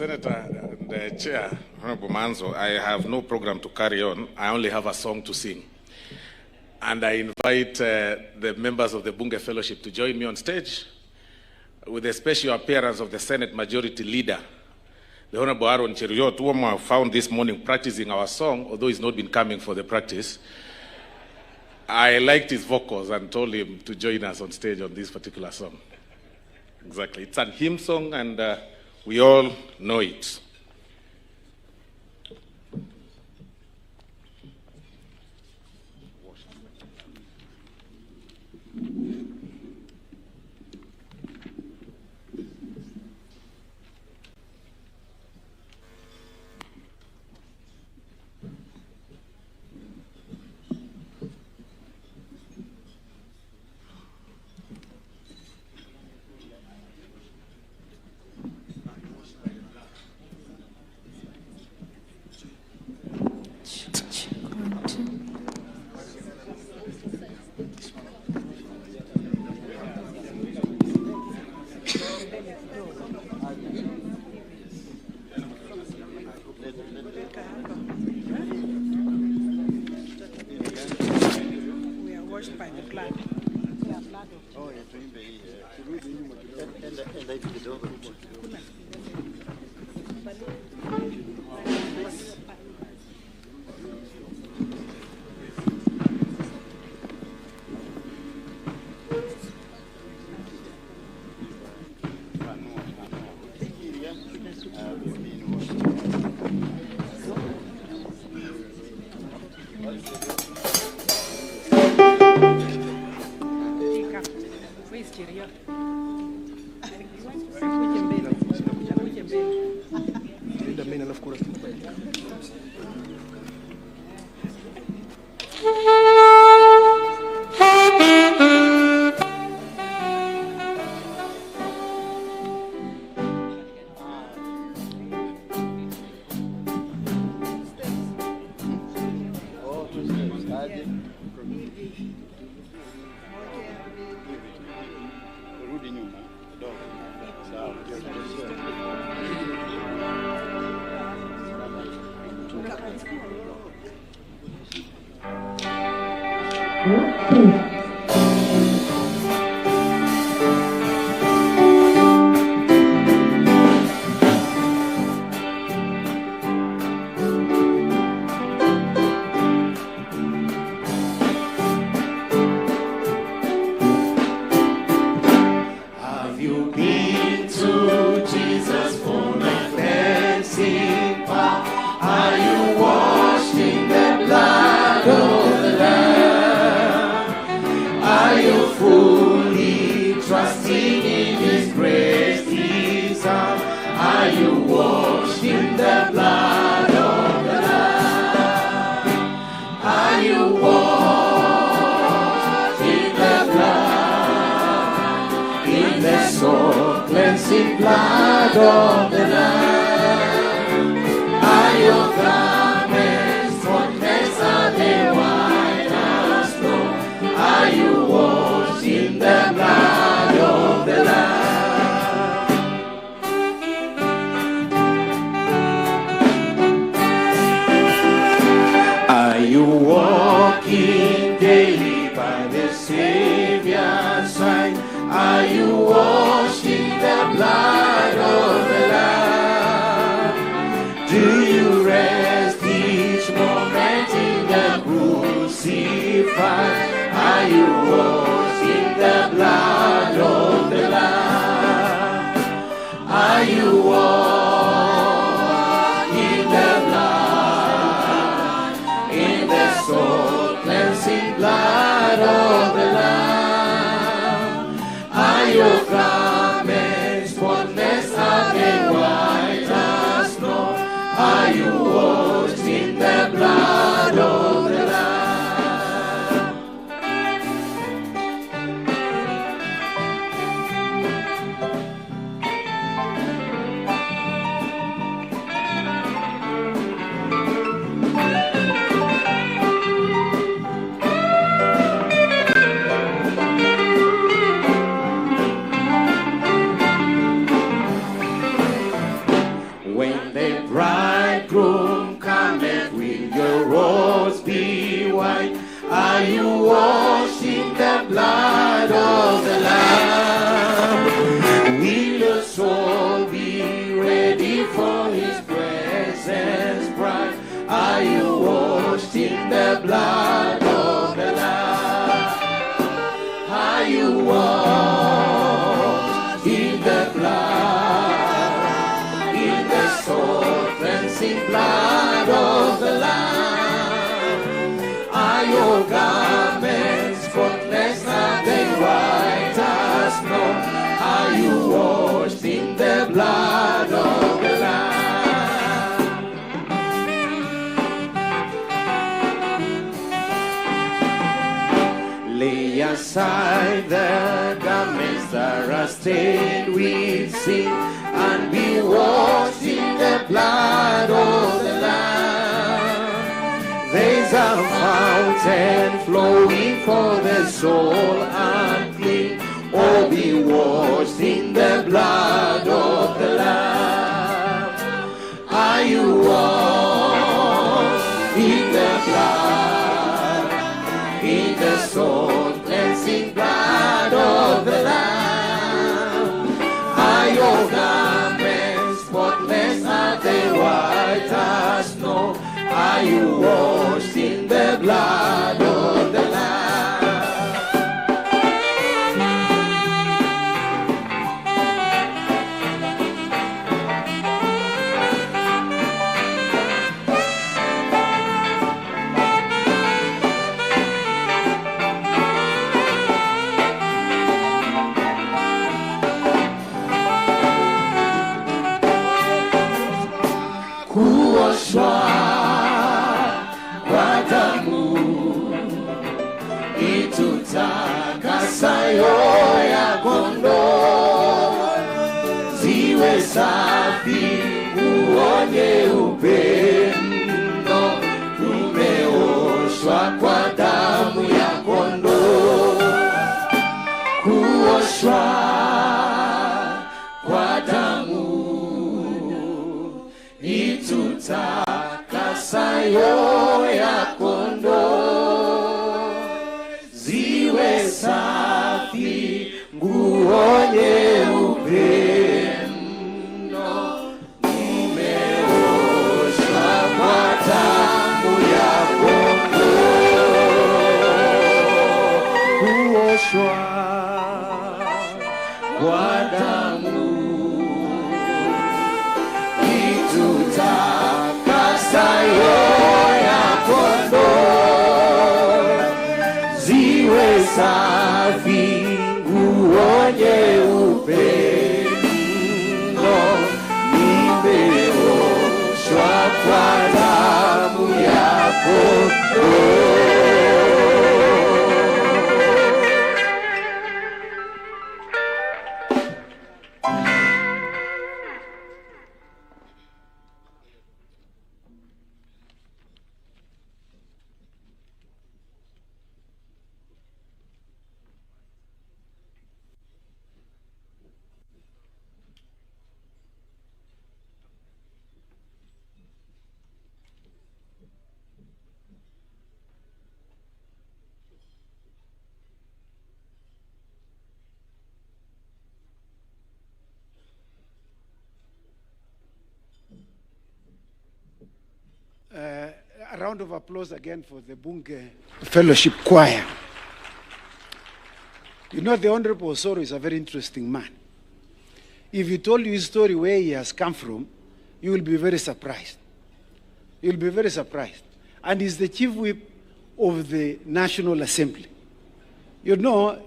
Senator and Chair, Honorable Manzo, I have no program to carry on. I only have a song to sing. And I invite the members of the Bunge Fellowship to join me on stage with the special appearance of the Senate Majority Leader, the Honorable Aaron Cheruiyot, whom I found this morning practicing our song, although he's not been coming for the practice. I liked his vocals and told him to join us on stage on this particular song. Exactly. It's an hymn song and we all know it. When the bridegroom cometh, will your robes be white? Are you washed in the blood of the Lamb? Will your soul be ready for his presence bright? Are you washed in the blood of the Lamb? Are you washed in the blood, in the soul cleansing blood of the Lamb? Are your garments spotless? Are they white as snow? Are you washed in the blood of the Lamb? Lay aside the garments that are stained with sin, and be washed in the blood of the Lamb. There's a fountain flowing for the soul unclean. Oh, be washed in the blood of the Lamb. Are you washed in the blood, in the soul cleansing blood of the Lamb? Are your garments spotless? Are they white as snow? Are you washed in the blood of the Lamb? Kuoshwa kwa damu itutakasayo ya kondoo, ziwe safi nguo nyeupe, tumeoshwa kwa damu ya kondoo. Kuoshwa kwa damu itutakasayo ya kondoo, ziwe safi nguo nyeupe mno, tumeoshwa kwa damu ya kondoo. Kuoshwa kwa damu itutakasayo ya kondoo, ziwe safi nguo nyeupe mno, nimeoshwa kwa damu ya kondoo. A round of applause again for the Bunge Fellowship Choir. You know, the Honorable Osoro is a very interesting man. If he told you his story, where he has come from, you will be very surprised. You'll be very surprised. And he's the chief whip of the National Assembly. You know,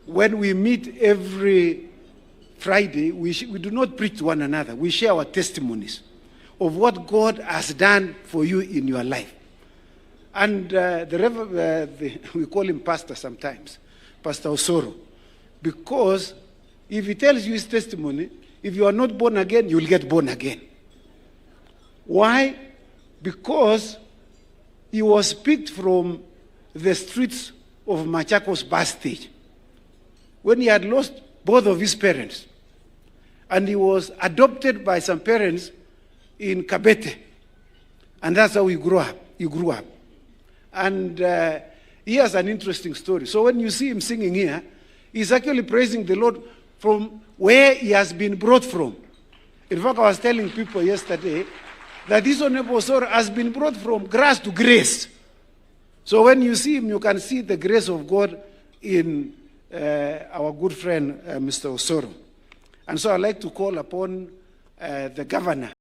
when we meet every Friday, we do not preach to one another. We share our testimonies of what God has done for you in your life. And we call him Pastor sometimes, Pastor Osoro, because if he tells you his testimony, if you are not born again, you will get born again. Why? Because he was picked from the streets of Machakos bus stage when he had lost both of his parents. And he was adopted by some parents in Kabete. And that's how he grew up. And he has an interesting story. So when you see him singing here, he's actually praising the Lord from where he has been brought from. In fact, I was telling people yesterday that this Honorable Osoro has been brought from grass to grace. So when you see him, you can see the grace of God in our good friend, Mr. Osoro. And so I'd like to call upon the governor